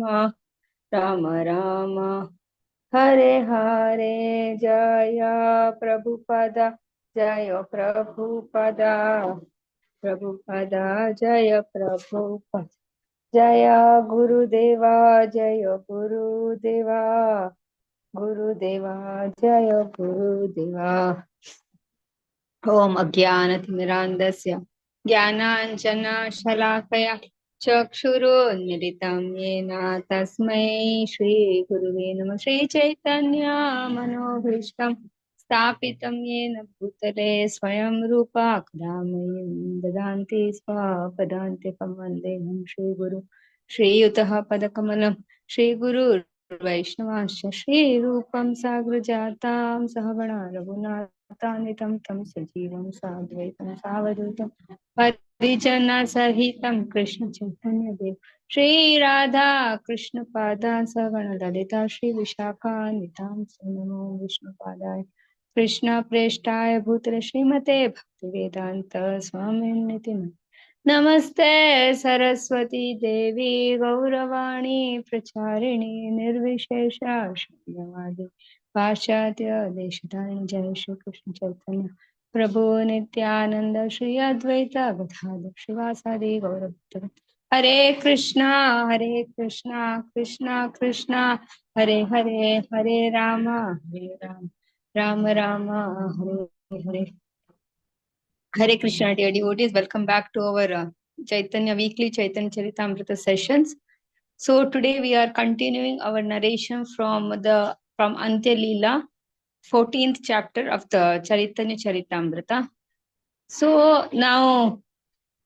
Rama Rama Hare Hare. Jaya Prabhupada, Jaya Prabhupada, Prabhupada, Jaya Prabhupada. Jaya Gurudeva, Jaya Gurudeva, Gurudeva, Jaya Gurudeva. Om Ajnanatimirandasya Jnananjana Shalakaya Chakshurunmilitam Yena Tasmai Shri Guruve Namah. Shri Chaitanya Manobhishtam Stapitam Yena Bhutale Swayam Rupa Kadamayam Dadanti Swapadanti Kamandeham Shri Guru Shri Yutaha Padakamalam Shri Guru Vaishnavasya Shri Rupam Sagrajatam Sahavana Raghunath Nitam tam sajivam sadvaitam savadutam parijana sahitam Krishna Chaitanya Dev Shri Radha Krishna Pada Savana Lalita Shri Vishakha Nitam Namo Vishnu Padaya Krishna Preshtaya Bhutra Srimate Bhaktivedanta Swami Niti Namaste Saraswati Devi Gauravani Pracharini Nirvishesha Shunyavadi Paschatya Deshatani Jai Shri Krishna Chaitanya Prabhu Nityananda Shri Advaita Gadadhar Shivasadi Gaurabhakta Hare Krishna Krishna Krishna Hare Hare Hare Rama Rama Rama Hare Hare. Hare Krishna, dear devotees. Welcome back to our Chaitanya weekly Chaitanya Charitamrita sessions. So today we are continuing our narration from Antya Lila, 14th chapter of the Chaitanya Charitamrita. So now,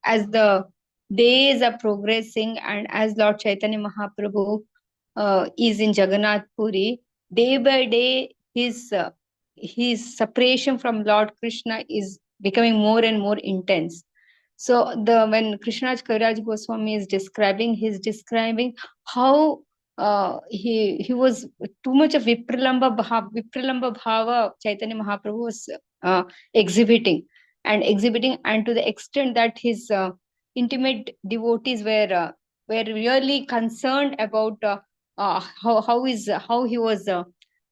as the days are progressing and as Lord Chaitanya Mahaprabhu is in Jagannath Puri, day by day his separation from Lord Krishna is becoming more and more intense. So when Krishnaraj Kaviraj Goswami is describing, he's describing how he was too much of Vipralamba Bhava Chaitanya Mahaprabhu was exhibiting, and to the extent that his intimate devotees were really concerned about how he was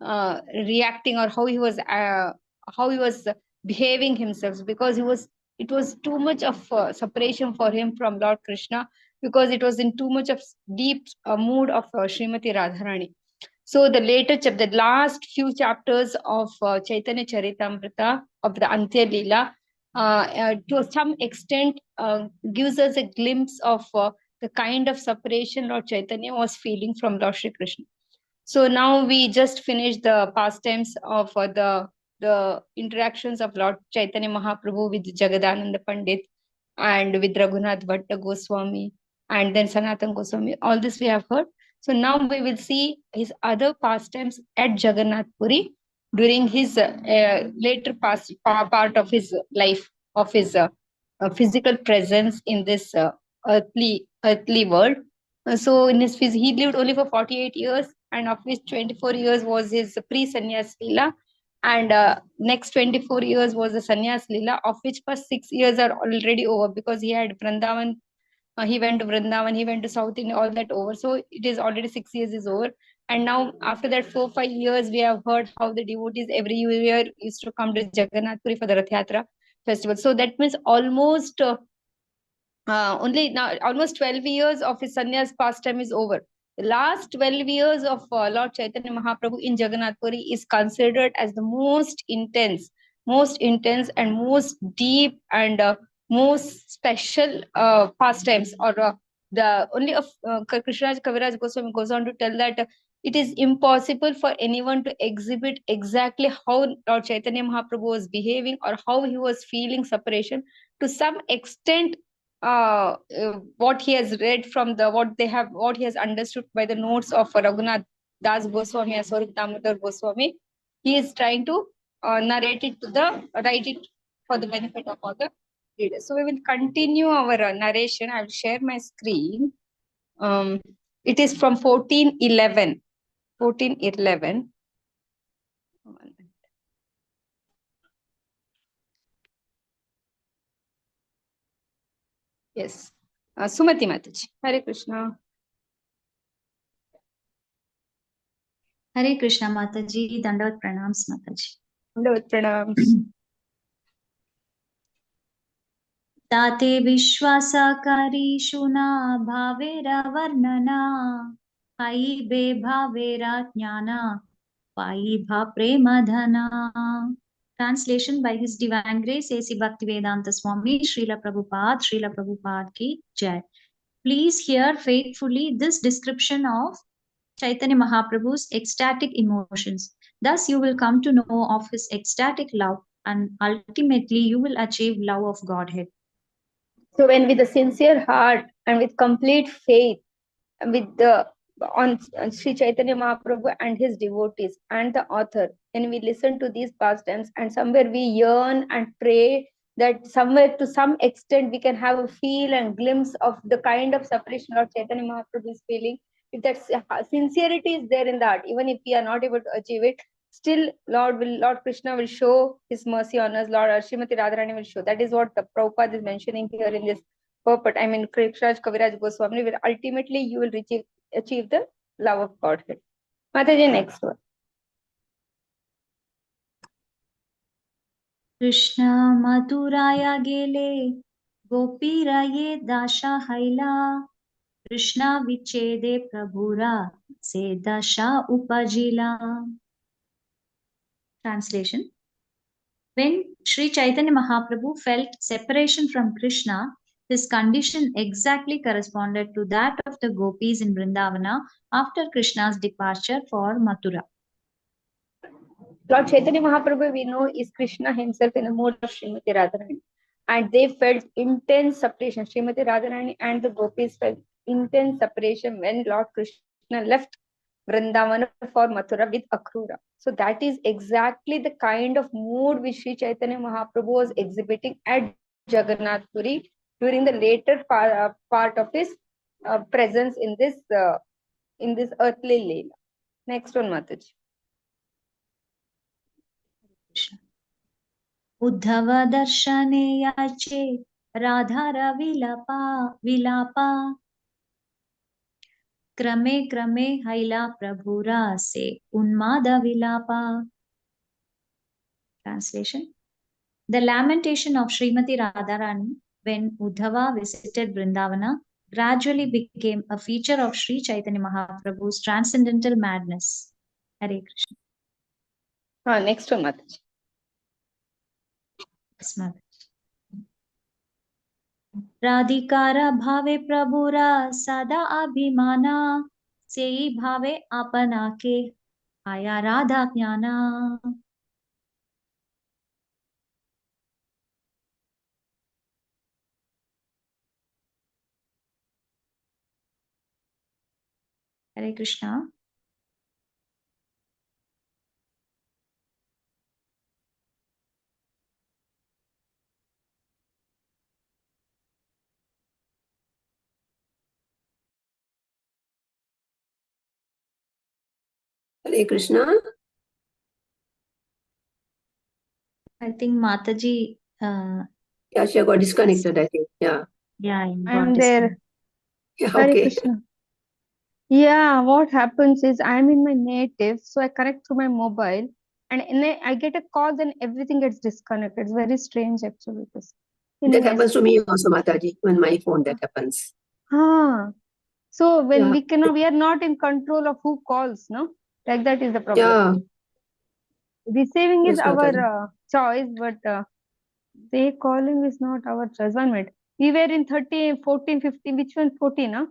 reacting, or how he was behaving himself, because it was too much of separation for him from Lord Krishna, because it was in too much of deep mood of Srimati Radharani. So the last few chapters of Chaitanya Charitamrita of the Antya Lila, to some extent gives us a glimpse of the kind of separation Lord Chaitanya was feeling from Lord Shri Krishna. So now we just finished the pastimes of the interactions of Lord Chaitanya Mahaprabhu with Jagadananda Pandit and with Raghunath Bhatta Goswami and then Sanatan Goswami. All this we have heard. So now we will see his other pastimes at Jagannath Puri during his later part of his life, of his physical presence in this earthly world. So he lived only for 48 years, and of which 24 years was his pre-sannyas lila, and next 24 years was the sannyas lila, of which first 6 years are already over, because he had Vrindavan. He went to Vrindavan, he went to South India, all that over. So it is already 6 years is over. And now after that 4-5 years, we have heard how the devotees every year used to come to Jagannath Puri for the Rath Yatra festival. So that means almost only now almost 12 years of his sannyas pastime is over. The last 12 years of Lord Chaitanya Mahaprabhu in Jagannath Puri is considered as the most intense and most deep and most special pastimes, or the only of Krishnaraj Kaviraj Goswami goes on to tell that it is impossible for anyone to exhibit exactly how Lord Chaitanya Mahaprabhu was behaving or how he was feeling separation. To some extent, what he has read from what he has understood by the notes of Raghunath Das Goswami and Swarup Damodar Goswami, he is trying to write it for the benefit of all the readers. So we will continue our narration. I will share my screen. It is from 1411. Yes. Sumati Mataji. Hare Krishna. Hare Krishna Mataji, Dandavat Pranams Mataji. Dandavat Pranams. ताते विश्वासकारी शुना भावेरा वर्णना पाई बे भावेरा ज्ञाना पाई भा प्रेम धना. Translation by His Divine Grace A.C. Bhaktivedanta Swami Srila Prabhupada ki Jai. Please hear faithfully this description of Chaitanya Mahaprabhu's ecstatic emotions. Thus you will come to know of his ecstatic love and ultimately you will achieve love of Godhead. So when with a sincere heart and with complete faith, with the on Sri Chaitanya Mahaprabhu and his devotees and the author, when we listen to these pastimes and somewhere we yearn and pray that somewhere to some extent we can have a feel and glimpse of the kind of separation Lord Chaitanya Mahaprabhu is feeling. If that sincerity is there in the heart, even if we are not able to achieve it, still Lord Krishna will show his mercy on us. Lord Srimati Radharani will show. That is what the Prabhupada is mentioning here in this purport. I mean, Krikshraj Kaviraj Goswami will ultimately you will achieve the love of Godhead. Mataji, next one. Krishna Mathuraya gele Gopiraye dasha haila Krishna vichede prabhura se dasha upajila. Translation. When Sri Chaitanya Mahaprabhu felt separation from Krishna, his condition exactly corresponded to that of the gopis in Vrindavana after Krishna's departure for Mathura. Lord Chaitanya Mahaprabhu, we know, is Krishna himself in the mood of Srimati Radharani. And they felt intense separation. Srimati Radharani and the gopis felt intense separation when Lord Krishna left Vrindavana for Mathura with Akrura. So that is exactly the kind of mood which Sri Chaitanya Mahaprabhu was exhibiting at Jagannath Puri during the later part of his presence in this earthly Leela. Next one, Mataji. Uddhava darshane yache radhara vilapa krame krame haila prabhura se unmada vilapa. Translation. The lamentation of Srimati Radharani when Uddhava visited Vrindavana gradually became a feature of Sri Chaitanya Mahaprabhu's transcendental madness. Hare Krishna. Next one, Mataji. Radhikara bhave prabhura sada abhimana sei bhave apana ke aya radha jnana. Hare Krishna. Hare Krishna. I think Mataji. Yeah, she got disconnected, I think. Yeah. Yeah, I'm there. Yeah, Hare okay. Krishna. Yeah, what happens is I'm in my native, so I connect through my mobile, and I get a call, then everything gets disconnected. It's very strange, actually. That happens to me also, Mataji, on my phone. That happens. So when we are not in control of who calls, no, like that is the problem. Yeah. Receiving is our choice, but they calling is not our choice. 1 minute. We were in 13, 14, 15. Which one? 14, huh?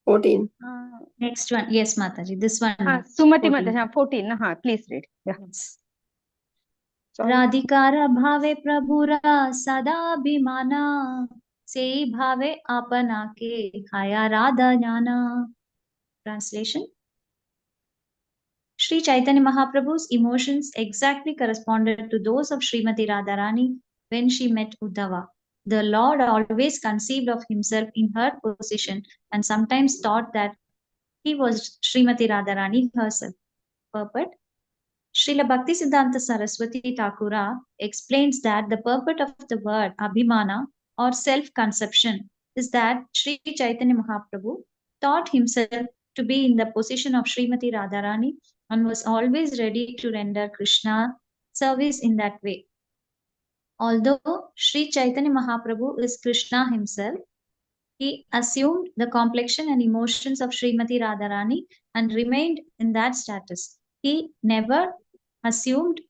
14. Next one. Yes, Mataji. This one. Sumati Mataji. 14. Please read. Yeah. Yes. Radhikara bhave prabhura sada bhimana sei bhave apana ke haya radha jnana. Translation. Sri Chaitanya Mahaprabhu's emotions exactly corresponded to those of Srimati Radharani when she met Uddhava. The Lord always conceived of himself in her position and sometimes thought that he was Srimati Radharani herself. Purport. Srila Bhakti Siddhanta Saraswati Thakura explains that the purport of the word Abhimana or self-conception is that Sri Chaitanya Mahaprabhu thought himself to be in the position of Srimati Radharani and was always ready to render Krishna service in that way. Although Sri Chaitanya Mahaprabhu is Krishna himself, he assumed the complexion and emotions of Srimati Radharani and remained in that status. He never assumed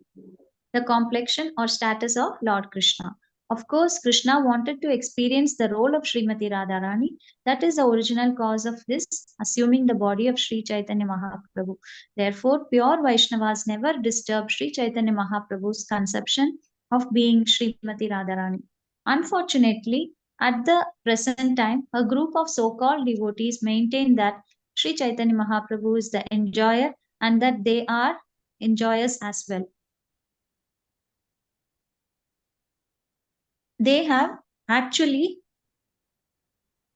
the complexion or status of Lord Krishna. Of course, Krishna wanted to experience the role of Srimati Radharani. That is the original cause of this, assuming the body of Sri Chaitanya Mahaprabhu. Therefore, pure Vaishnavas never disturb Sri Chaitanya Mahaprabhu's conception of being Srimati Radharani. Unfortunately, at the present time, a group of so-called devotees maintain that Sri Chaitanya Mahaprabhu is the enjoyer and that they are enjoyers as well. They have actually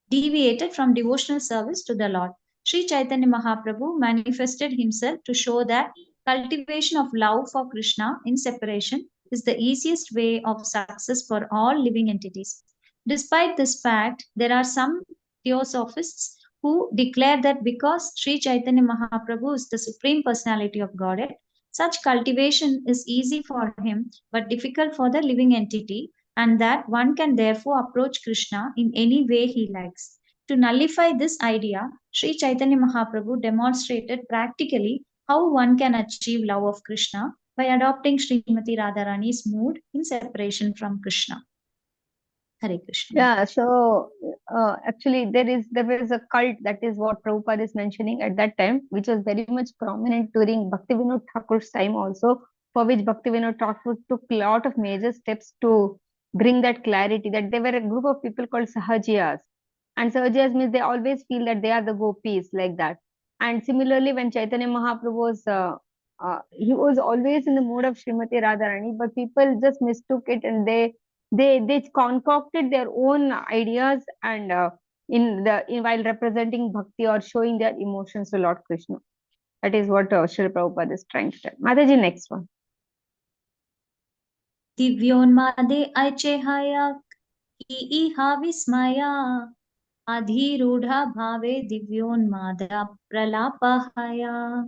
deviated from devotional service to the Lord. Sri Chaitanya Mahaprabhu manifested himself to show that cultivation of love for Krishna in separation is the easiest way of success for all living entities. Despite this fact, there are some theosophists who declare that because Sri Chaitanya Mahaprabhu is the Supreme Personality of Godhead, such cultivation is easy for him but difficult for the living entity, and that one can therefore approach Krishna in any way he likes. To nullify this idea, Sri Chaitanya Mahaprabhu demonstrated practically how one can achieve love of Krishna by adopting Srimati Radharani's mood in separation from Krishna. Hare Krishna. Yeah, so actually there was a cult, that is what Prabhupada is mentioning at that time, which was very much prominent during Bhaktivinoda Thakur's time also, for which Bhaktivinoda Thakur took a lot of major steps to bring that clarity, that there were a group of people called Sahajiyas. And Sahajiyas means they always feel that they are the gopis, like that. And similarly, when Chaitanya Mahaprabhu was, he was always in the mood of Srimati Radharani, but people just mistook it and they concocted their own ideas and while representing bhakti or showing their emotions to Lord Krishna. That is what Srila Prabhupada is trying to tell. Mataji, next one. Divyonmade aichehaya ki iha vismaya adhirudha bhave divyonmada pralapahaya.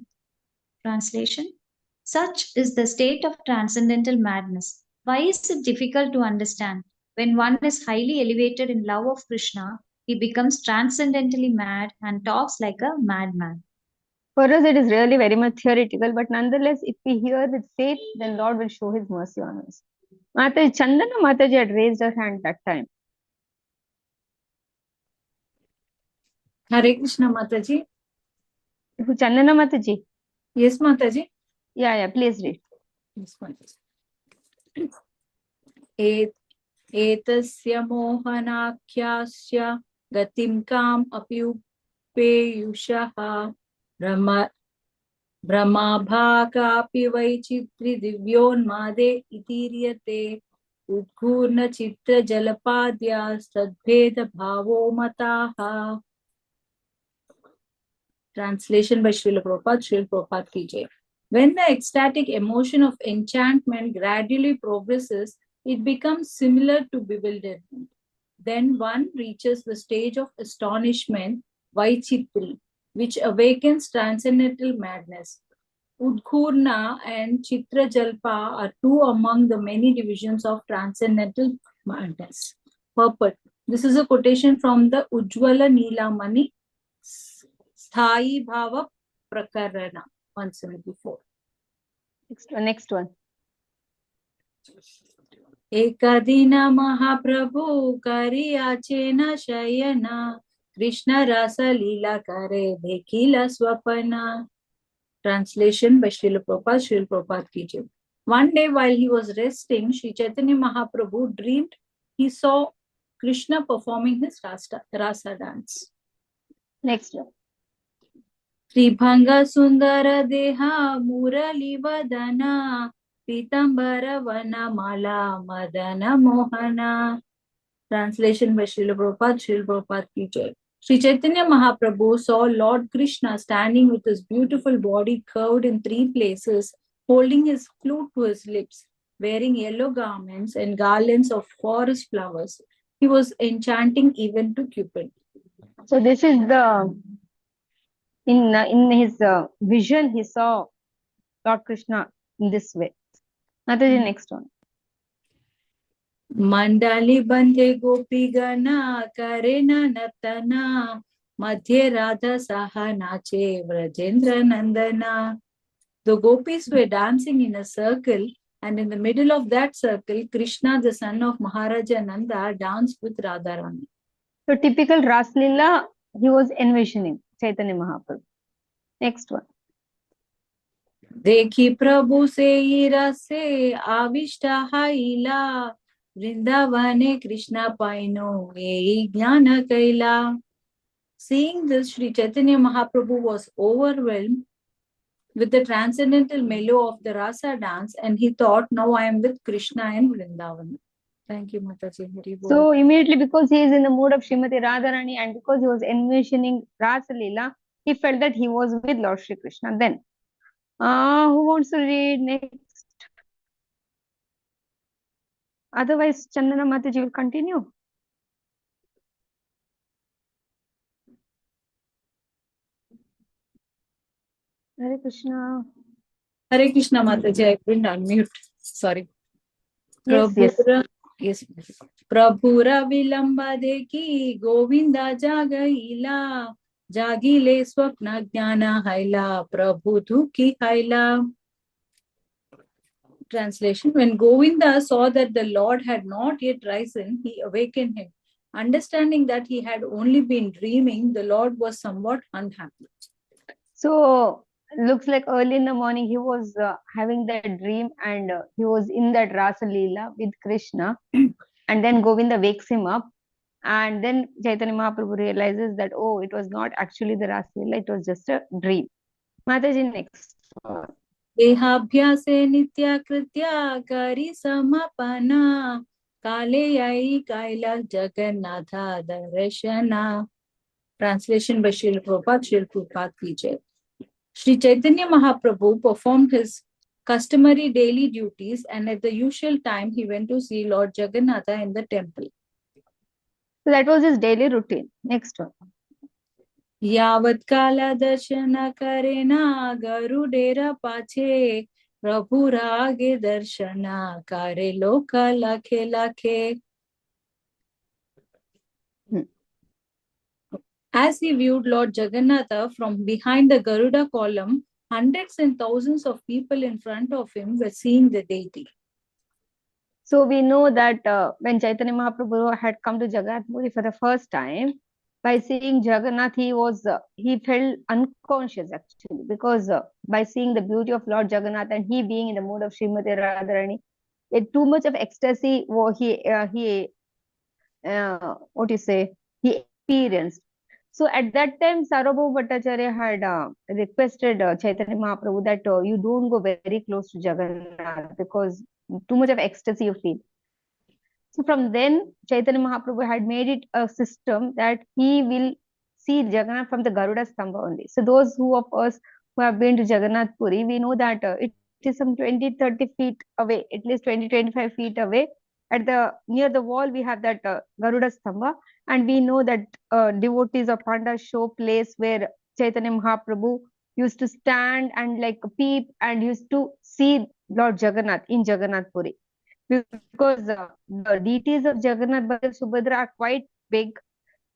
Translation: such is the state of transcendental madness. Why is it difficult to understand? When one is highly elevated in love of Krishna, he becomes transcendentally mad and talks like a madman. For us, it is really very much theoretical, but nonetheless, if we hear with faith, then Lord will show his mercy on us. Mataji, Chandana Mataji had raised her hand that time. Hare Krishna Mataji. Chandana Mataji? Yes, Mataji. Yeah, please read. Yes, Mataji. Etasya mohanakhyasya gatim kam apyupeyushaha brahmabhakapi vaichitri divyonmade itiryate udghurna chitra jalapadya sadbheda bhavo mataha. Translation by Srila Prabhupada. Srila Prabhupada ki jai. When the ecstatic emotion of enchantment gradually progresses, it becomes similar to bewilderment. Then one reaches the stage of astonishment, Vaichitri, which awakens transcendental madness. Udghurna and Chitrajalpa are two among the many divisions of transcendental madness. Purport. This is a quotation from the Ujjvala Nilamani Sthai Bhava Prakarana, 174. Next one. Ekadina Mahaprabhu Kariyachena Shayana Krishna Rasa Lila Kare Dekhila Swapana. Translation by Srila Prabhupada. Srila Prabhupada ki jai. One day while he was resting, Sri Chaitanya Mahaprabhu dreamed he saw Krishna performing his rasa dance. Next one. Tribhanga Sundara Deha Murali Vadana Pitambara Vana Mala Madana Mohana. Translation by Srila Prabhupada. Srila Prabhupada ki jai. Sri Chaitanya Mahaprabhu saw Lord Krishna standing with his beautiful body curved in three places, holding his flute to his lips, wearing yellow garments and garlands of forest flowers. He was enchanting even to Cupid. So this is the in his vision, he saw Lord Krishna in this way. Mataji, next one. Mandali bandhe gopi gana karena natana madhye radha saha nache vrajendra nandana. The gopis were dancing in a circle, and in the middle of that circle, Krishna, the son of Maharaja Nanda, danced with Radharani. So typical Ras Lila, he was envisioning Chaitanya Mahaprabhu. Next one. देखी प्रभु से ईरा से आविष्टा हाइला वृंदावने कृष्णा पाइनो ये ज्ञान कैला. Seeing this, Sri Chaitanya Mahaprabhu was overwhelmed with the transcendental mellow of the rasa dance, and he thought, now I am with Krishna in Vrindavan. Thank you, Mataji. Hari Bol. So immediately, because he is in the mood of Srimati Radharani and because he was envisioning Rasa Leela, he felt that he was with Lord Shri Krishna. Then, who wants to read next? Otherwise, Chandana Mataji will continue. Hare Krishna. Hare Krishna, Mataji. I couldn't unmute. Sorry. Yes, yes. Yes. Prabhura vilamba dekhi Govinda jagaila jagile swapna jnana haila Prabhu dukhi haila. Translation: when Govinda saw that the Lord had not yet risen, he awakened him. Understanding that he had only been dreaming, the Lord was somewhat unhappy. So, looks like early in the morning he was having that dream and he was in that Rasa Leela with Krishna. And then Govinda wakes him up. And then Chaitanya Mahaprabhu realizes that, oh, it was not actually the Rasa Leela, it was just a dream. Mataji, next. Dehabhyase nitya kritya kari samapana kale yai kaila jagannatha darshana. Translation by Srila Prabhupada. Srila Prabhupada ki jai. Sri Chaitanya Mahaprabhu performed his customary daily duties, and at the usual time he went to see Lord Jagannatha in the temple. So that was his daily routine. Next one. Yavat kala darshana karena garudera pache Prabhu rage darshana kare loka lakhe lakhe. As he viewed Lord Jagannatha from behind the Garuda column, hundreds and thousands of people in front of him were seeing the deity. So we know that when Chaitanya Mahaprabhu had come to Jagannath Puri for the first time, by seeing Jagannath, he felt unconscious actually, because by seeing the beauty of Lord Jagannath and he being in the mood of Srimati Radharani, too much of ecstasy he experienced. So at that time, Sarvabhauma Bhattacharya had requested Chaitanya Mahaprabhu that you don't go very close to Jagannath because too much of ecstasy you feel. So from then, Chaitanya Mahaprabhu had made it a system that he will see Jagannath from the Garuda Stambha only. So those who of us who have been to Jagannath Puri, we know that it is some 20-30 feet away, at least 20-25 feet away. At the near the wall, we have that Garuda Stambha, and we know that devotees of Pandas show place where Chaitanya Mahaprabhu used to stand and like peep and used to see Lord Jagannath in Jagannath Puri. Because the deities of Jagannath, Baladev, Subhadra are quite big,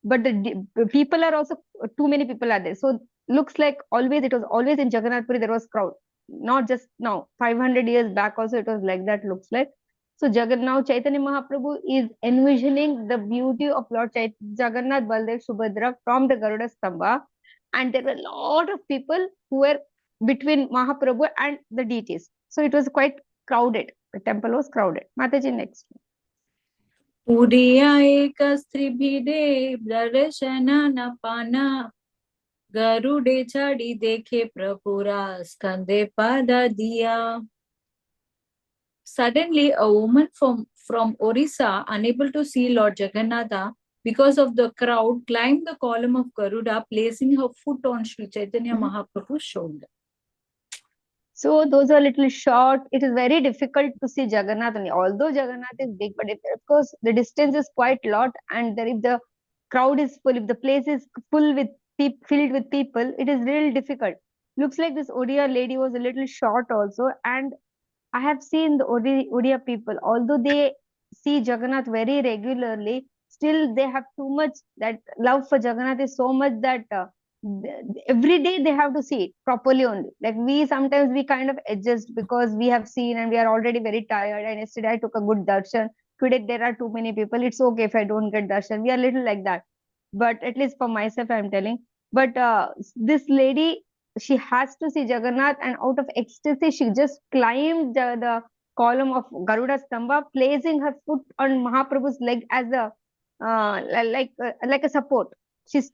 but the people are also too many people are there. So looks like it was always in Jagannath Puri there was crowd, not just now. 500 years back also it was like that. Looks like. So now Chaitanya Mahaprabhu is envisioning the beauty of Lord Jagannath, Baladev, Subhadra from the Garuda Stambha, and there were a lot of people who were between Mahaprabhu and the deities. So it was quite crowded. The temple was crowded. Mataji, next. Udiya ekasthribhide darshana napana Garude chadi dekhe prapura skande pada diya. Suddenly, a woman from Orissa, unable to see Lord Jagannatha because of the crowd, climbed the column of Garuda, placing her foot on Sri Chaitanya Mahaprabhu's shoulder. So those are a little short. It is very difficult to see Jagannath. Although Jagannath is big, but of course the distance is quite lot, and if the crowd is full, if the place is full with filled with people, it is real difficult. Looks like this Odia lady was a little short also, and I have seen the Odia people, although they see Jagannath very regularly, still they have too much, that love for Jagannath is so much that every day they have to see it properly only. Like we sometimes we kind of adjust because we have seen and we are already very tired. And yesterday I took a good darshan. Today there are too many people. It's okay if I don't get darshan. We are little like that. But at least for myself, I'm telling. But this lady, she has to see Jagannath, and out of ecstasy, she just climbed the column of Garuda Stamba, placing her foot on Mahaprabhu's leg as a like a support. She's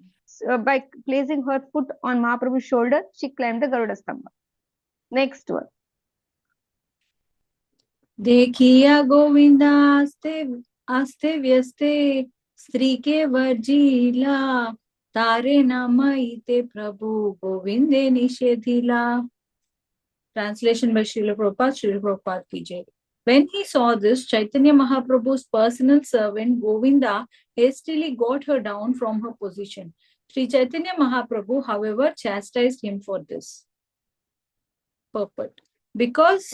by placing her foot on Mahaprabhu's shoulder, she climbed the Garuda Stamba. Next one. देखिया गोविंदा आस्ते आस्ते व्यस्ते स्त्री के वर्जीला तारे नामई ते प्रभु गोविंदे निषेधिला. Translation by Srila Prabhupada ki jai. When he saw this, Chaitanya Mahaprabhu's personal servant Govinda hastily got her down from her position. Sri Chaitanya Mahaprabhu, however, chastised him for this. Purport. Because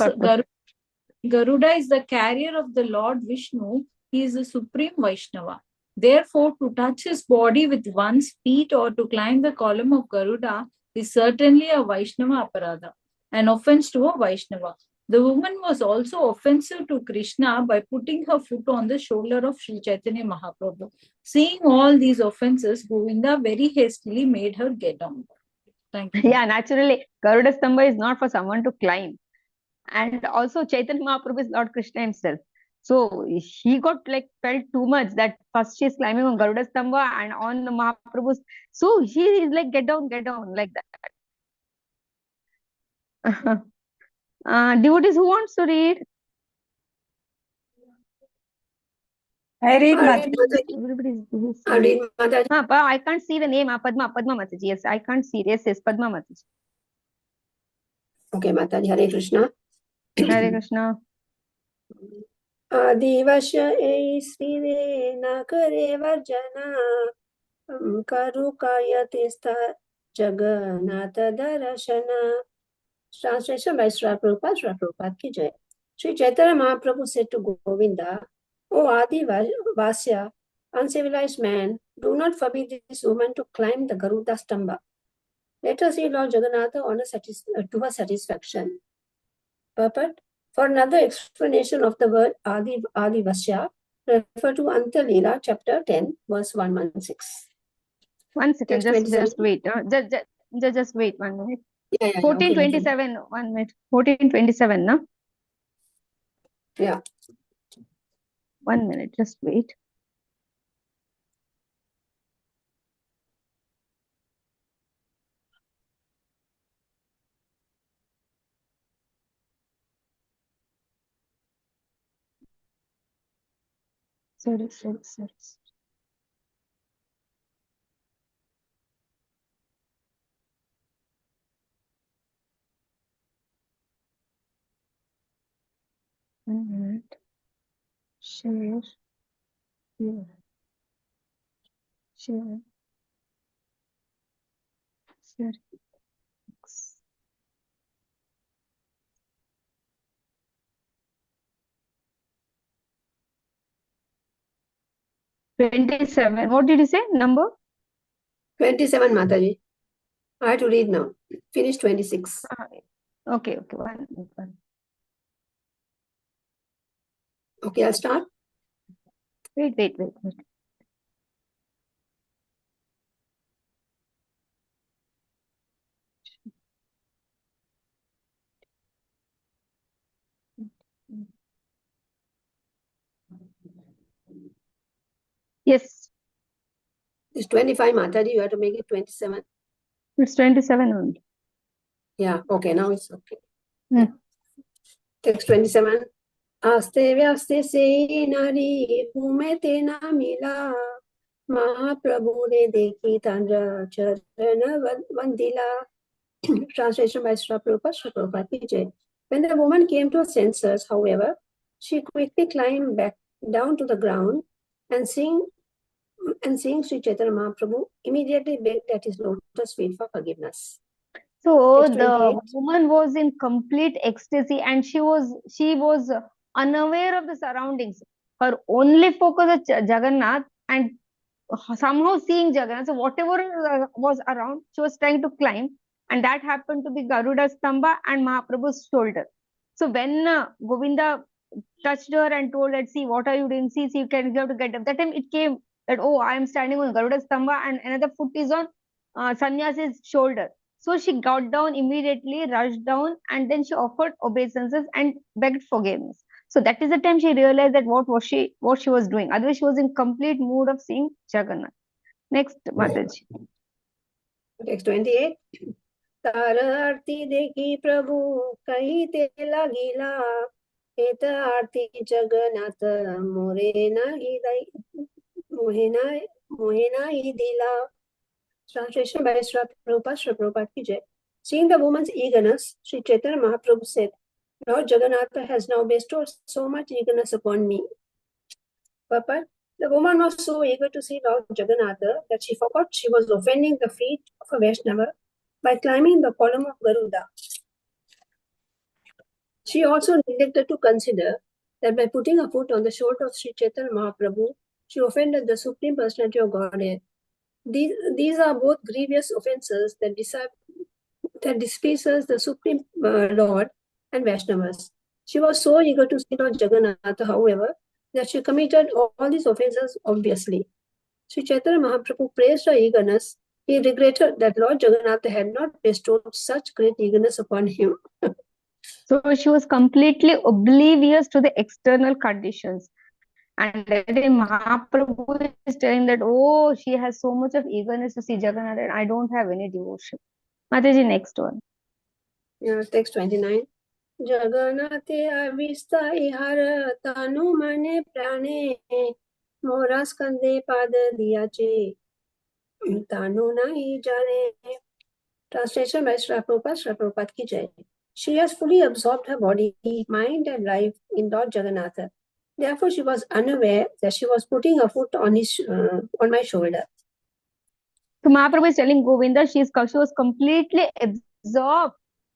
Garuda is the carrier of the Lord Vishnu, he is the supreme Vaishnava. Therefore, to touch his body with one's feet or to climb the column of Garuda is certainly a Vaishnava aparadha, an offense to a Vaishnava. The woman was also offensive to Krishna by putting her foot on the shoulder of Sri Chaitanya Mahaprabhu. Seeing all these offenses, Govinda very hastily made her get down. Thank you. Yeah, naturally, Garuda Stamba is not for someone to climb. And also Chaitanya Mahaprabhu is Lord Krishna himself. So he got like felt too much that first she's climbing on Garuda Stamba and on the Mahaprabhu's. So he is like, get down, like that. Devotees, who wants to read? I read I'll Mataji. read Mataji. Everybody is I'll read Mataji. I can't see the name. Padma Mataji. Yes, I can't see. Yes, Padma Mataji. Okay, Mataji. Hare Krishna. Hare Krishna. आदिवश ए श्रीरे न करे वर्जना करु कायतिस्ता जगन्नाथ दर्शना. Translation by Srila Prabhupada ki jai. Sri Chaitanya Mahaprabhu said to Govinda, O Adi Vasya, uncivilized man, do not forbid this woman to climb the Garuda Stamba. Let us see Lord Jagannatha to her satisfaction. Purport. For another explanation of the word Adi Vasya, refer to Antya Lila, chapter 10, verse 116. 1 second, Text just wait. Just wait 1 minute. Yeah, 1427, 1 minute. 1427, no? Yeah. 1 minute, just wait. Sorry. One minute. Share. 27. What did you say? Number? 27, Mataji. I have to read now. Finish 26. Okay. 1 minute. Okay, I'll start. Wait. Yes. It's 25, Mataji. You have to make it 27. It's 27 only. Yeah, okay, now it's okay. Hmm. Text 27. Aste vyaste se nari bhumete na mila Mahaprabhu ne dekhi tandra charana vandila. Translation by Srila Prabhupada ki jai. When the woman came to her senses, however, she quickly climbed back down to the ground and seeing and seeing Sri Chaitanya Mahaprabhu, immediately begged at his lotus feet for forgiveness. So Text the 28. woman was in complete ecstasy and she was unaware of the surroundings. Her only focus was Jagannath and somehow seeing Jagannath. So whatever was around, she was trying to climb, and that happened to be Garuda Stamba and Mahaprabhu's shoulder. So when Govinda touched her and told that, see, what are you doing? See, you have to get up. That time it came that, oh, I am standing on Garuda Stamba and another foot is on Sannyasi's shoulder. So she got down immediately, rushed down, and then she offered obeisances and begged forgiveness. So that is the time she realized that what she was doing. Otherwise, she was in complete mood of seeing Jagannath. Next, Mataji. Text 28. तार आरती देखी प्रभु कही ते लागिला हेत आरती जगन्नाथ मोहे नाही दिला. Translation by Sri Prabhupada ki jai. Seeing the woman's eagerness, Sri Chaitanya Mahaprabhu said, Lord Jagannatha has now bestowed so much eagerness upon me. Papa, the woman was so eager to see Lord Jagannatha that she forgot she was offending the feet of a Vaishnava by climbing the column of Garuda. She also neglected to consider that by putting a foot on the shoulder of Sri Chaitanya Mahaprabhu, she offended the Supreme Personality of Godhead. These are both grievous offenses that displeases the Supreme Lord and Vaishnavas. She was so eager to see Lord Jagannatha, however, that she committed all these offenses obviously. Sri Chaitanya Mahaprabhu praised her eagerness. He regretted that Lord Jagannatha had not bestowed such great eagerness upon him. So she was completely oblivious to the external conditions. And that day Mahaprabhu is telling that, oh, she has so much of eagerness to see Jagannath and I don't have any devotion. Mataji, next one. Yeah, text 29. Jagannathe avista ihara tanu mane prane mora skande pada diyache tanu nahi jane. Translation by Sri Prabhupada ki jai. She has fully absorbed her body, mind and life in Lord Jagannatha. Therefore, she was unaware that she was putting her foot on my shoulder. So Mahaprabhu is telling Govinda she was completely absorbed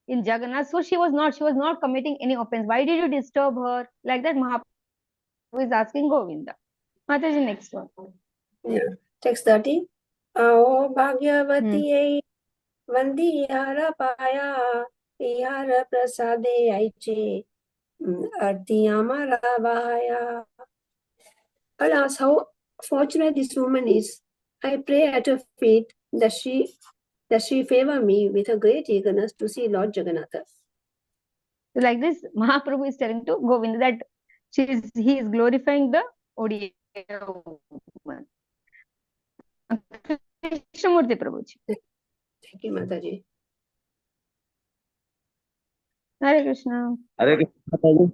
in Jagannath. So she was not committing any offense. Why did you disturb her? Like that Mahaprabhu is asking Govinda. Mataji, next one. Yeah. Text 30. Ao bhagyavati vandi ihara paya ihara prasade aiche arti amara vahaya. Alas, how fortunate this woman is. I pray at her feet that she favor me with a great eagerness to see Lord Jagannatha. So like this, Mahaprabhu is telling to Govinda that he is glorifying the Odiya woman. Krishnamurti Prabhuji. Thank you, Mataji. Hare Krishna. Hare Krishna,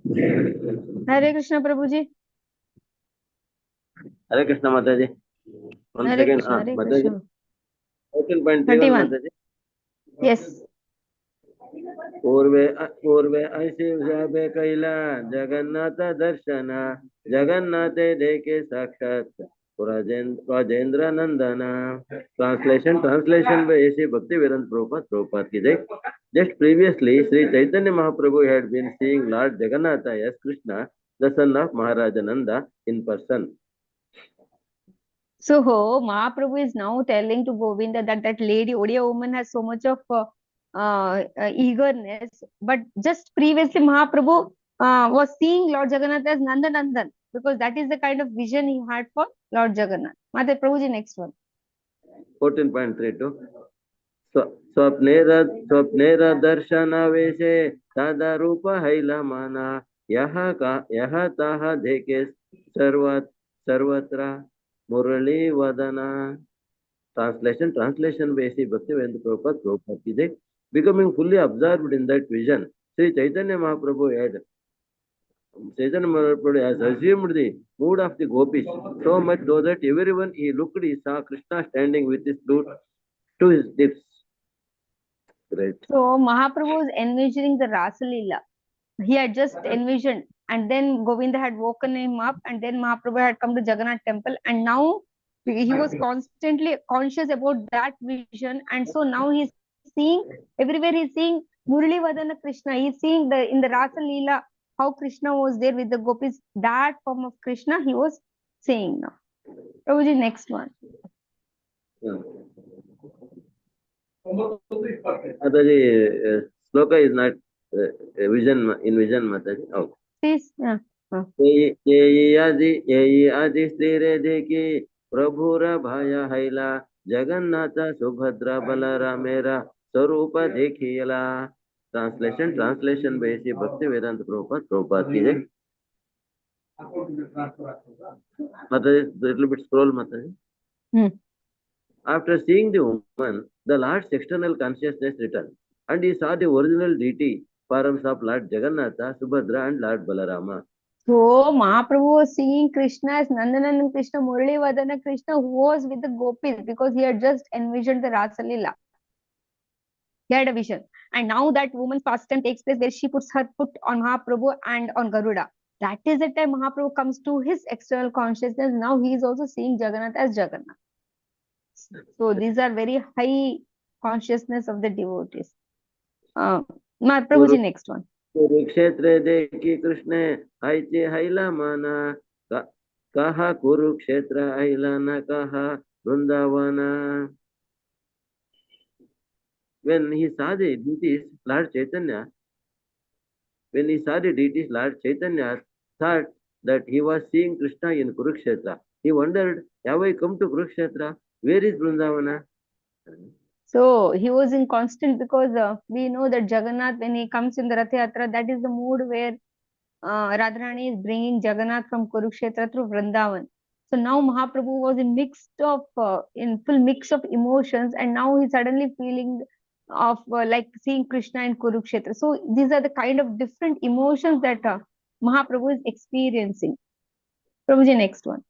Hare Krishna Prabhuji. Hare Krishna, Mataji. One Hare second. Krishna, Hare Mataji. Krishna. 14.31, 31. Mataji. Yes. पूर्वे ऐसे जाबे कैला जगन्नाथ दर्शना जगन्नाथे देखे साक्षात राजेंद्र नंदना. Translation by A.C. Bhaktivedanta Prabhupada ki jai. Just previously, Sri Chaitanya Mahaprabhu had been seeing Lord Jagannatha as Krishna, the son of Maharaja Nanda, in person. So Mahaprabhu is now telling to Govinda that lady, Odiya woman, has so much of eagerness. But just previously, Mahaprabhu was seeing Lord Jagannath as Nandanandan, because that is the kind of vision he had for Lord Jagannath. Mother Prabhuji, next one. 14.32. स्वप्नेर दर्शनावेशे दादा रूप हैला माना यह ताहा देखे सर्वत्र मुरली वदना. Translation by A.C. Bhaktivedanta Prabhupada ki jai. Becoming fully absorbed in that vision, Sri Chaitanya Mahaprabhu has assumed the mood of the gopis, so much so that everyone he looked, he saw Krishna standing with his flute to his lips. Great. So Mahaprabhu was envisioning the Rasa Lila. He had just envisioned, and then Govinda had woken him up, and then Mahaprabhu had come to Jagannath temple, and now He was constantly conscious about that vision, and so now he's seeing everywhere. He's seeing Murli Vadana Krishna. He's seeing in the Rasa Leela how Krishna was there with the gopis. That form of Krishna he was seeing now. Prabhuji, next one. Mataji, sloka is not vision in vision, Mataji. Oh. Please, yeah. ये आदि स्त्रीरे देखी प्रभुर भाया हैला जगन्नाथ सुभद्रा बलरामेरा स्वरूप देखियला. Translation by Sri Bhakti Vedanta Prabhupada की है. Mataji, little bit scroll, Mataji. After seeing the woman, the Lord's external consciousness returned, and he saw the original deity forms of Lord Jagannatha, Subhadra, and Lord Balarama. So Mahaprabhu was seeing Krishna as Nandanandan Krishna, Murli Vadana Krishna, who was with the gopis because he had just envisioned the Rasa Leela. He had a vision. And now that woman's pastime takes place where she puts her foot on Mahaprabhu and on Garuda. That is the time Mahaprabhu comes to his external consciousness. Now he is also seeing Jagannath as Jagannath. So these are very high consciousness of the devotees. Prabhuji, next one. Kurukshetra देखी कृष्ण हाइचे हैला माना कहा कुरुक्षेत्र हैला न कहा वृंदावना. When he saw the deities, Lord Chaitanya thought that he was seeing Krishna in Kurukshetra. He wondered, have I come to Kurukshetra? Where is Vrindavana? So he was in constant, because we know that Jagannath, when he comes in the Rath Yatra, that is the mood where Radharani is bringing Jagannath from Kurukshetra through Vrindavan. So now Mahaprabhu was in full mix of emotions, and now he's suddenly feeling of like seeing Krishna in Kurukshetra. So these are the kind of different emotions that Mahaprabhu is experiencing. Prabhuji, next one.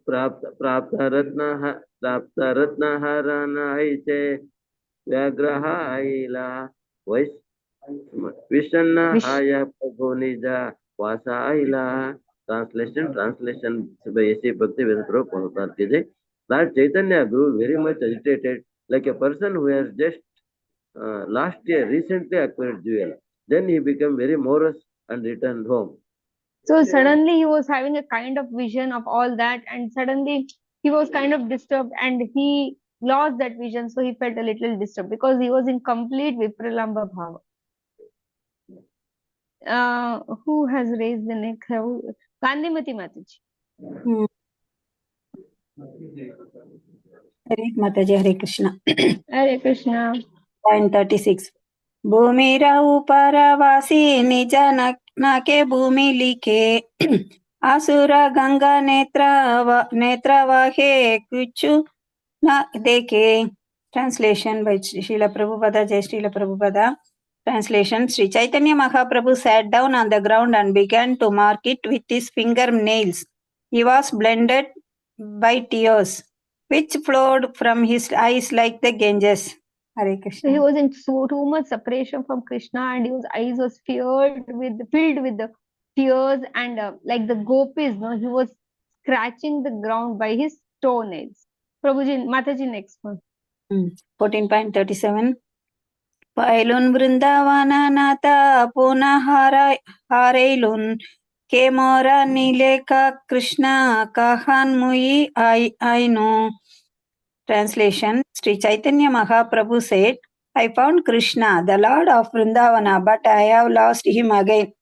प्राप्त रत्नहारानायचे व्याघ्रहायला विषन्नहाय प्रभु निजा वासायला. Translation by A.C. Bhakti Vedanta Prabhupada की है. Lord Chaitanya grew very much agitated, like a person who has just recently acquired jewel. Then he became very morose and returned home. So suddenly he was having a kind of vision of all that, and suddenly he was kind of disturbed and he lost that vision. So he felt a little disturbed because he was in complete Vipralamba Bhava. Who has raised the neck? Gandhimati Mataji. Hare Mataji, Hare Krishna. Hare Krishna. Line 36. भूमिरा उपरवासी निज नाके भूमि लिखे आसुर गंगा नेत्रवाहे कुछु न देखे. Translation by Srila Prabhupada. Jai Srila Prabhupada. Translation. Sri Chaitanya Mahaprabhu sat down on the ground and began to mark it with his fingernails. He was blinded by tears, which flowed from his eyes like the Ganges. Hare Krishna. So he was in too much separation from Krishna, and his eyes was filled with the tears, and like the gopis, he was scratching the ground by his toenails. Prabhuji, Mataji, next one. 14.37. Pailun Vrindavana Nata Puna Harailun Kemora Nileka Krishna Kahan Mui I know. Translation. Sri Chaitanya Mahaprabhu said, I found Krishna, the Lord of Vrindavana, but I have lost him again.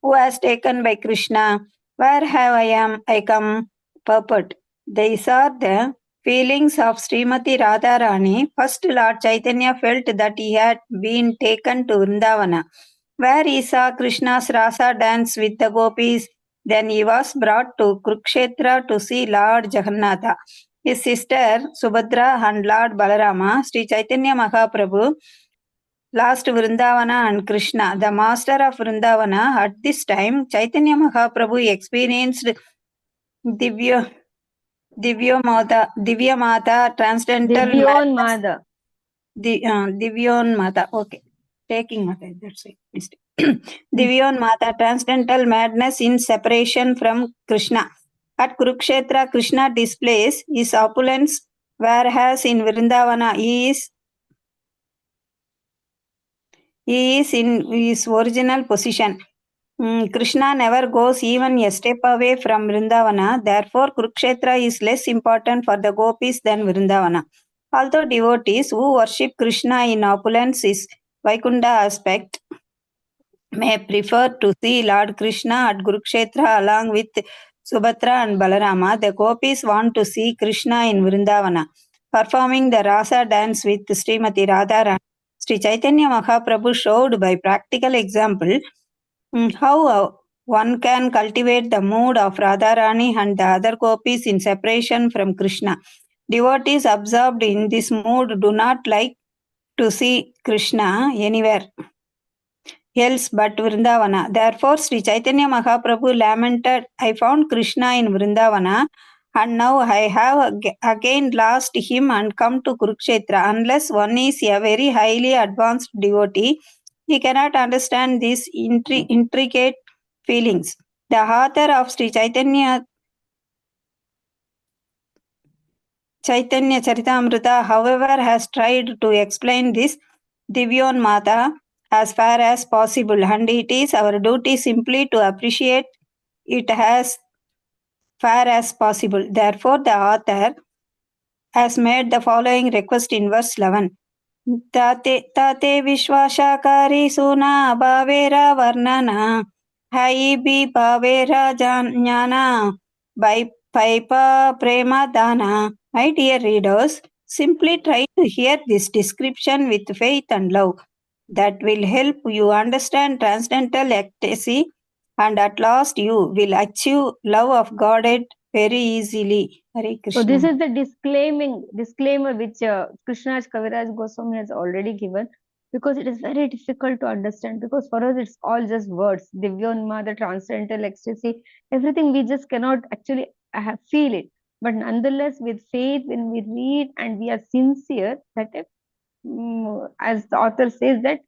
Who has taken by Krishna? Where have I come? Purport. These are the feelings of Srimati Radharani. First, Lord Chaitanya felt that he had been taken to Vrindavana, where he saw Krishna's rasa dance with the gopis. Then he was brought to Kurukshetra to see Lord Jagannatha, his sister Subhadra and Lord Balarama. Sri Chaitanya Mahaprabhu lost Vrindavana and Krishna, the master of Vrindavana. At this time, Chaitanya Mahaprabhu experienced Divya Mata, transcendental Divyonmada. Divyonmata. Okay. Taking Mata, that's it. Divyonmata, transcendental madness in separation from Krishna. At Kurukshetra, Krishna displays his opulence, whereas in Vrindavana he is in his original position. Krishna never goes even a step away from Vrindavana. Therefore, Kurukshetra is less important for the gopis than Vrindavana. Although devotees who worship Krishna in opulence is Vaikunta aspect may prefer to see Lord Krishna at Kurukshetra along with Subhadra and Balarama, the gopis want to see Krishna in Vrindavana, performing the rasa dance with Srimati Radharani. Sri Chaitanya Mahaprabhu showed by practical example how one can cultivate the mood of Radharani and the other gopis in separation from Krishna. Devotees absorbed in this mood do not like to see Krishna anywhere else but Vrindavana. Therefore, Sri Chaitanya Mahaprabhu lamented, I found Krishna in Vrindavana and now I have again lost him and come to Kurukshetra. Unless one is a very highly advanced devotee, he cannot understand these intricate feelings. The author of Sri Chaitanya Charitamrita, however, has tried to explain this Divyonmata as far as possible, and it is our duty simply to appreciate it as far as possible. Therefore, the author has made the following request in verse 11. Tate Vishwashakari Suna Bhavera Varnana Haibi Bhavera Jnana by Paipa Prema Dana. My dear readers, simply try to hear this description with faith and love. That will help you understand transcendental ecstasy, and at last you will achieve love of Godhead very easily. Hare Krishna. So this is the disclaimer which Krishna's Kaviraj Goswami has already given, because it is very difficult to understand, because for us it's all just words. Divyonma, the transcendental ecstasy, everything we just cannot actually feel it. But nonetheless, with faith, when we read and we are sincere, that as the author says, that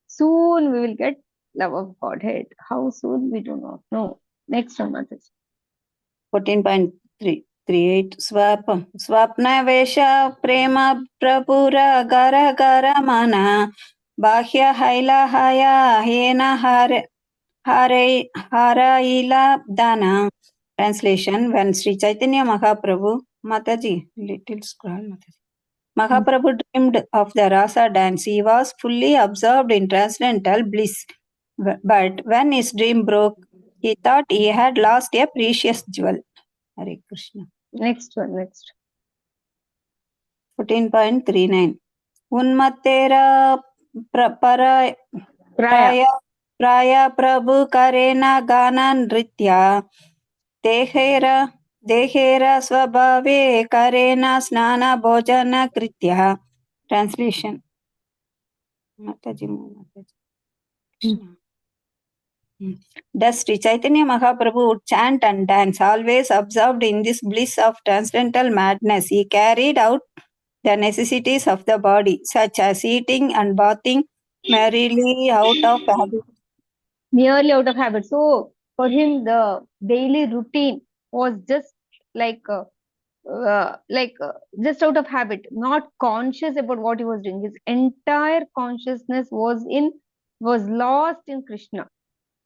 soon we will get love of Godhead. How soon, we do not know. Next one, Mataji. 14.38 Swapna Vesha Prema Prabhura Gara Gara Mana Bahya Haila Haya Hena Haraila Dana. Translation: When Sri Chaitanya Mahaprabhu, Mataji, little scroll, Mataji. Mahaprabhu dreamed of the rasa dance. He was fully absorbed in transcendental bliss. But when his dream broke, he thought he had lost a precious jewel. Hare Krishna. Next one, next. 14.39 Unmattera Praya Prabhu Karena Gana Nritya Dehera Swabhave Karena Snana Bhojana Kritya. Translation: Mataji. Krishna. Thus, Sri Chaitanya Mahaprabhu would chant and dance, always absorbed in this bliss of transcendental madness. He carried out the necessities of the body, such as eating and bathing, merely out of habit. Merely out of habit. So, for him, the daily routine was just like just out of habit, not conscious about what he was doing. His entire consciousness was lost in Krishna.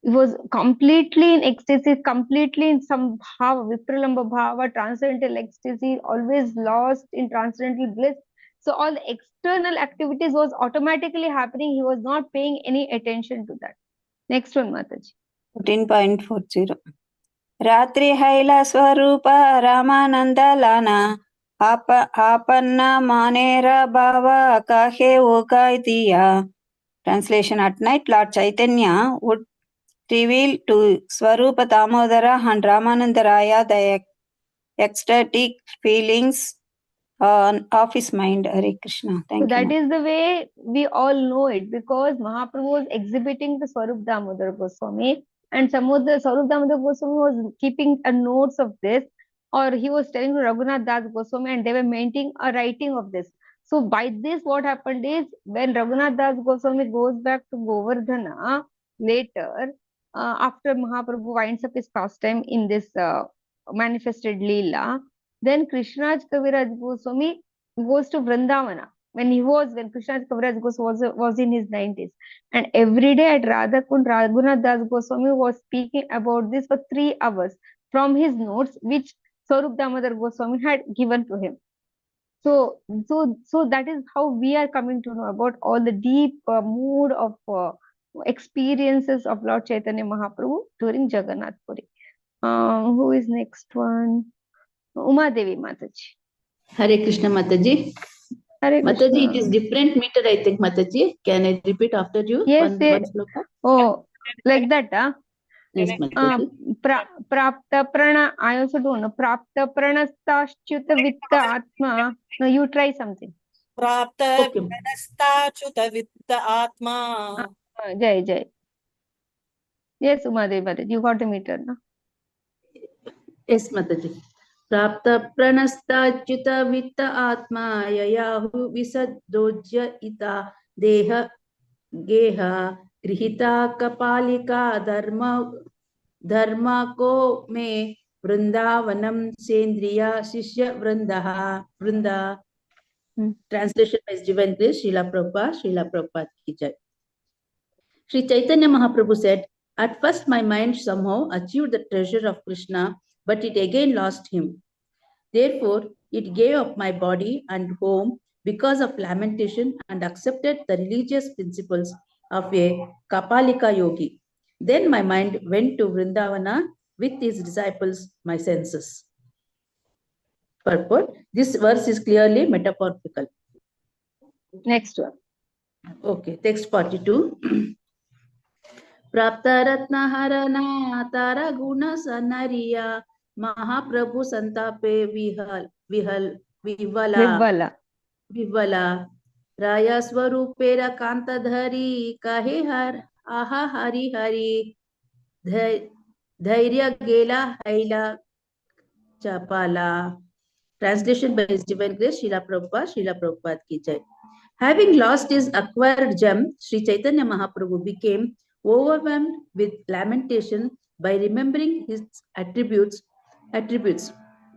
It was completely in ecstasy, completely in some bhava, vipralamba bhava, transcendental ecstasy, always lost in transcendental bliss. So all the external activities was automatically happening. He was not paying any attention to that. Next one, Mataji. 14.40 Ratri Haila Swarupa Ramananda Lana Apanna Manera Bhava Kahe Ukaidiya. Translation: At night, Lord Chaitanya would reveal to Swarupa Damodara and Ramananda Raya the ecstatic feelings of his mind. Hare Krishna. Thank you. That is the way we all know it, because Mahaprabhu was exhibiting the Swarup Damodar Goswami, and Swarup Damodar Goswami was keeping a notes of this, or he was telling to Raghunath Das Goswami, and they were maintaining a writing of this. So by this, what happened is, when Raghunath Das Goswami goes back to Govardhana later, after Mahaprabhu winds up his pastime in this manifested Lila. Then Krishnaraj Kaviraj Goswami goes to Vrindavana when Krishnaraj Kaviraj Goswami was in his 90s, and every day at Radhakund, Raghunath Das Goswami was speaking about this for 3 hours from his notes which Swarup Damodar Goswami had given to him. So that is how we are coming to know about all the deep mood of experiences of Lord Chaitanya Mahaprabhu during Jagannath Puri. Who is next one? Uma Devi Mataji. Hare Krishna Mataji. Hare Krishna. Mataji, it is different meter, I think, Mataji. Can I repeat after you? Yes, One sloka? Oh, like that, Yes, Mataji. Prapta Prana, I also don't know. Prapta Pranastashchuta Vitta Atma. No, you try something. Prapta Okay. Pranastachyuta Vitta Atma. Jai. Yes, Uma Devi Mataji, you got a meter, no? Yes, Mataji. Prapta Pranastachyuta Vitta Atma Yayahu Visadojya Ita Deha Geha Grihita Kapalika Dharma Ko Me Vrindavanam Sendriya Shishya Vrinda. Translation by Divine Grace, Srila Prabhupada ki jai. Sri Chaitanya Mahaprabhu said, "At first my mind somehow achieved the treasure of Krishna, but it again lost him. Therefore, it gave up my body and home because of lamentation and accepted the religious principles of a Kapalika yogi. Then my mind went to Vrindavana with his disciples, my senses." Purport. This verse is clearly metaphorical. Next one. Okay, text 42. Prapta Ratna Harana Tara Guna Sanariya Mahaprabhu Santape Vivala Raya Swarupera Kantadhari Kahe Har Aha Hari Hari Dhairya Gela Haila Chapala. Translation by His Divine Grace, Srila Prabhupada ki jai. Having lost his acquired gem, Sri Chaitanya Mahaprabhu became overwhelmed with lamentation by remembering his attributes.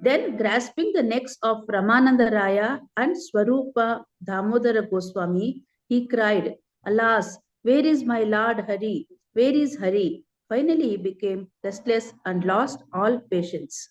Then, grasping the necks of Ramananda Raya and Swarupa Damodara Goswami, he cried, "Alas, where is my Lord Hari? Where is Hari?" Finally, he became restless and lost all patience.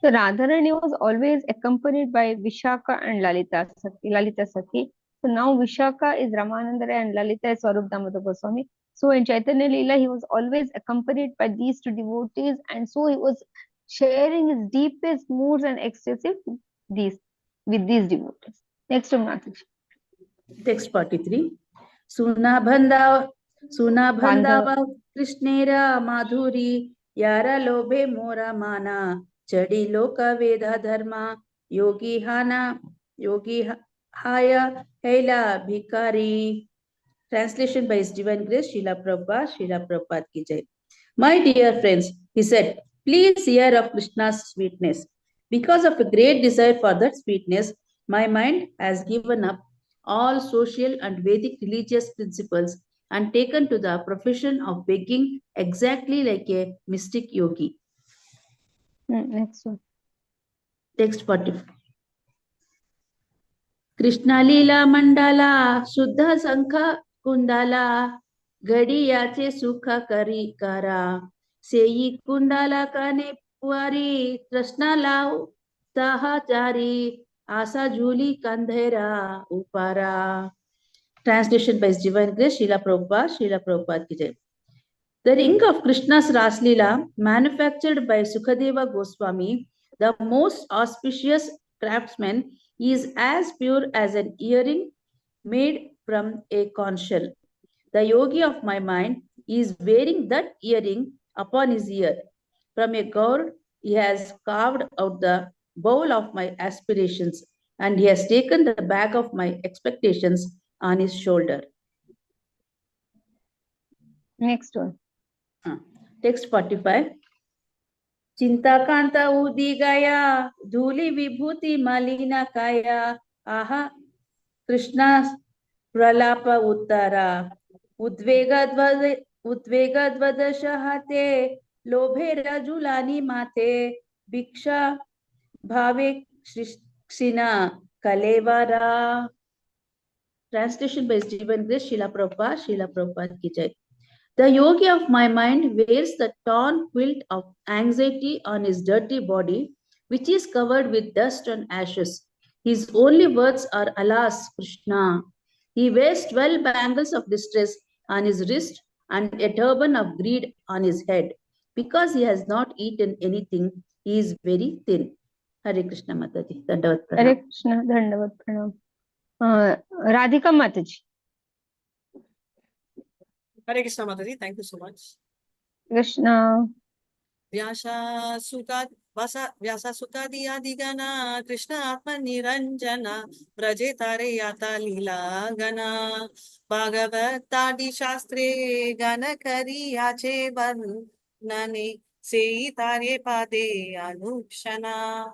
So Radharani was always accompanied by Vishaka and Lalita Sati. So now Vishaka is Ramananda and Lalita is Swarup Damodar Goswami. So in Chaitanya Lila, he was always accompanied by these two devotees, and so he was sharing his deepest moods and ecstasies with these devotees. Next one, Mataji. Text 43. Suna Bhandava Krishnera Madhuri Yara Lobe Mora Mana Chadi Loka Veda Dharma Yogi Haya Haila Bhikari. Translation by His Divine Grace, Srila Prabhupada ki jai. My dear friends, he said, please hear of Krishna's sweetness. Because of a great desire for that sweetness, my mind has given up all social and Vedic religious principles and taken to the profession of begging exactly like a mystic yogi. Next one. Text 44. Krishna Lila Mandala Suddha Sankha Kundala Gadiyache Sukha Kari Kara Seyi Kundala Kane Puari Krishna Lau Tahachari Asa Juli Kandhera Upara. Translation by His Divine Grace, Srila Prabhupada ki jai. The ring of Krishna's Raslila, manufactured by Sukadeva Goswami, the most auspicious craftsman, is as pure as an earring made from a conch shell. The yogi of my mind is wearing that earring upon his ear. From a gourd, he has carved out the bowl of my aspirations, and he has taken the bag of my expectations on his shoulder. Next one. Text 45. Chintakanta udigaya, dhuli vibhuti malina kaya, aha Krishna pralapa uttara, udvegadvada shahate, lobhe rajulani mate, Bhiksha Bhave Krishna Kalevara. Translation by Stephen Grace, Srila Prabhupada ki jai. The yogi of my mind wears the torn quilt of anxiety on his dirty body, which is covered with dust and ashes. His only words are, Alas, Krishna. He wears 12 bangles of distress on his wrist and a turban of greed on his head. Because he has not eaten anything, he is very thin. Hare Krishna Mataji. Dandavat Hare Pranam. Krishna दंडवत प्रणाम राधिका माता जी Hare Krishna Mataji, thank you so much. Krishna Vyasa Sukadi Adigana Krishna Atma Niranjana Braje Tare Yata Lila Gana Bhagavatadi Shastre Gana Kari Yache Nane Sei Tare Pade Anukshana.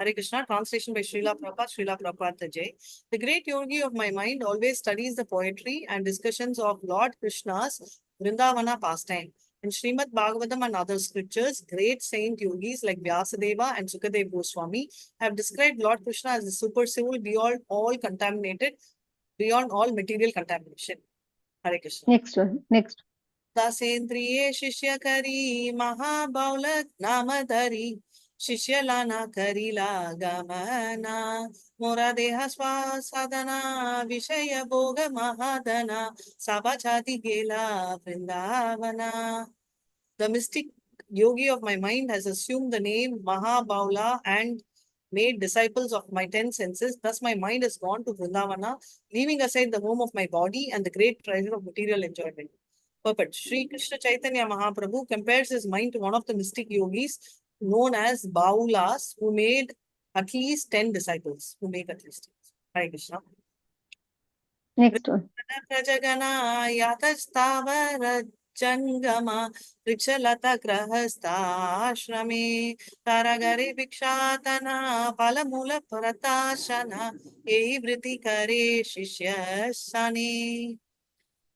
Hare Krishna, translation by Srila Prabhupada Jai. The great yogi of my mind always studies the poetry and discussions of Lord Krishna's Vrindavana pastime. In Srimad Bhagavatam and other scriptures, great saint yogis like Vyasadeva and Sukadev Goswami have described Lord Krishna as the super soul beyond all material contamination. Hare Krishna. Next दासेंद्रिये शिष्य करी महाबाहुल नामधरी शिष्य लाना करीला गमना मोरा देह स्वासाधना विषय भोग महाधना साबाछाती गेला वृंदावना. The mystic yogi of my mind has assumed the name Mahabhaula and made disciples of my 10 senses. Thus my mind has gone to Vrindavana, leaving aside the home of my body and the great treasure of material enjoyment. Perfect. Sri Krishna Chaitanya Mahaprabhu compares his mind to one of the mystic yogis known as Baulas, who made at least 10 disciples. Hare Krishna. Next one Prajagana Yatastavara Jangama Vrikṣalata Grahastha Taragare Vikshatana Palamula Paratashana Ei Vriti Kare Shishya Sani.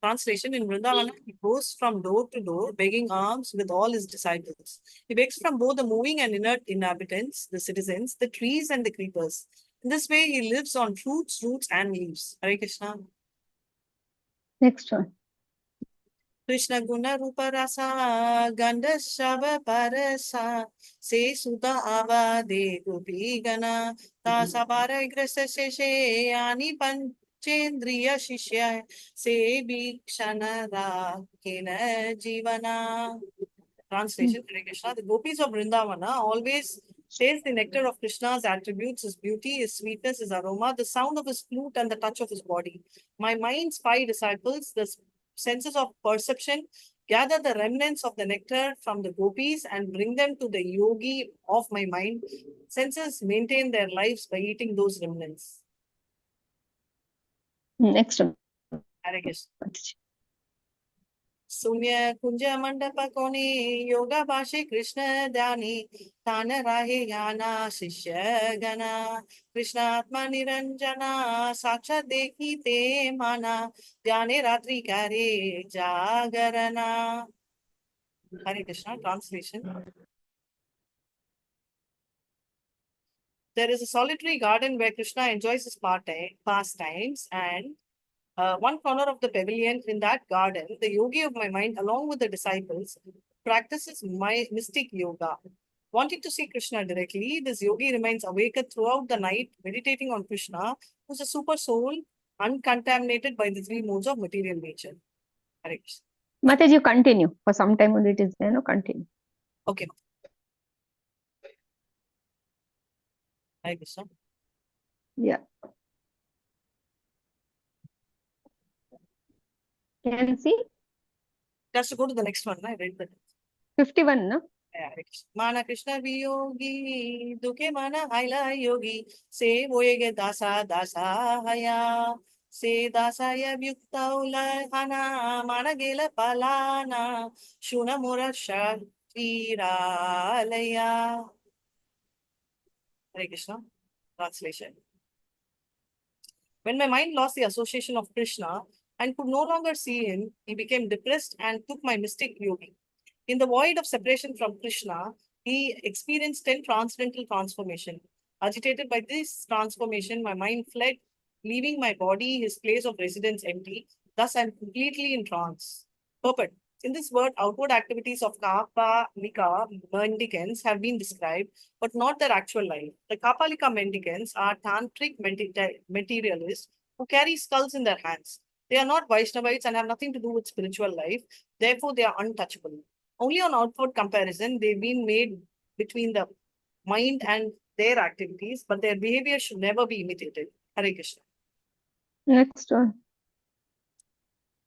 Translation: in Vrindavana, he goes from door to door, begging alms with all his disciples. He begs from both the moving and inert inhabitants, the citizens, the trees and the creepers. In this way, he lives on fruits, roots, and leaves. Hare Krishna. Next one Krishna Guna Rupa Rasa Ganda Shava Parasa Se Suta Ava De Gopi Gana Tasabara Igrasa Sheshe Ani Panchendriya Shishya Se Bhikshana Rakena Jivana. Translation: Hare Krishna. The gopis of Vrindavana always taste the nectar of Krishna's attributes, his beauty, his sweetness, his aroma, the sound of his flute, and the touch of his body. My mind's 5 disciples, the senses of perception, gather the remnants of the nectar from the gopis and bring them to the yogi of my mind. Senses maintain their lives by eating those remnants. Next one Hare Krishna. Sunya Kunja Mandapa Koni Yoga Bhashi Krishna Dhyani Tana Rahe Yana Shishya Gana Krishna Atma Niranjana Saksha Dekhi Te Mana Dhyane Ratri Kare Jagarana. Hare Krishna. Translation: there is a solitary garden where Krishna enjoys his pastimes, and one corner of the pavilion in that garden, the yogi of my mind, along with the disciples, practices my mystic yoga. Wanting to see Krishna directly, this yogi remains awake throughout the night, meditating on Krishna, who is a super soul, uncontaminated by the 3 modes of material nature. Hare Krishna. Mataji, you continue. For some time only it is there, no? Continue. Okay. Hare Krishna. Yeah. Can you see? Just to go to the next one, I read that. 51, no? Mana Krishna Viyogi, Duke Mana Haila Yogi, Se Voyege Dasa Dasa Haya, Se Dasaya Vyukta Ulahana, Mana Gela Palana, Shuna Mura Shatiralaya. Hare Krishna. Translation: when my mind lost the association of Krishna and could no longer see him, he became depressed and took my mystic yogi. In the void of separation from Krishna, He experienced 10 transcendental transformation. Agitated by this transformation, my mind fled, leaving my body, his place of residence, empty. Thus, I am completely in trance. Purport. In this word, outward activities of Kapalika mendicants have been described, but not their actual life. The Kapalika mendicants are tantric materialists who carry skulls in their hands. They are not Vaishnavites and have nothing to do with spiritual life. Therefore, they are untouchable. Only on outward comparison, they've been made between the mind and their activities, but their behavior should never be imitated. Hare Krishna. Next one.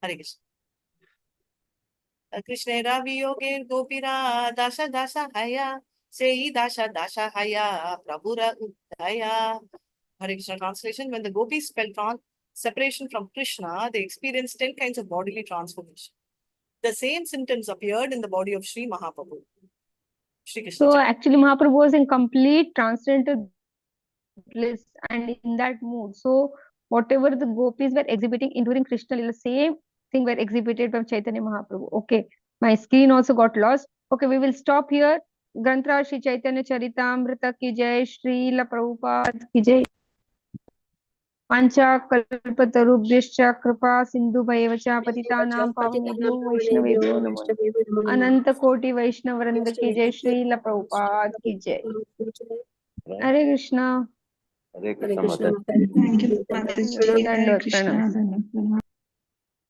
Hare Krishna. Krishna Ravi Yoge Gopira Dasha Dasha Haya Sei Dasha Dasha Haya Prabhura Uddaya. Hare Krishna translation. When the gopis felt separation from Krishna, they experienced 10 kinds of bodily transformation. The same symptoms appeared in the body of Sri Mahaprabhu. Shri Krishna. So actually Mahaprabhu was in complete transcendental bliss and in that mood. So whatever the gopis were exhibiting in during Krishna Lila, same thing were exhibited by Chaitanya Mahaprabhu. Okay, my screen also got lost. Okay, we will stop here. Grantra Shri Chaitanya Charitamrita ki jai, Srila Prabhupada ki jai. Pancha kalpatarubhyascha kripa sindhubhayeva cha patitanam pavanebhyo vaishnavebhyo namo namaः. Ananta koti vaishnavvrinda ki jai, Srila Prabhupada ki jai. Hare Krishna. Hare Hare Krishna. Krishna. Mataji. Thank you, Mataji. Hare Dandavad Krishna. pranam.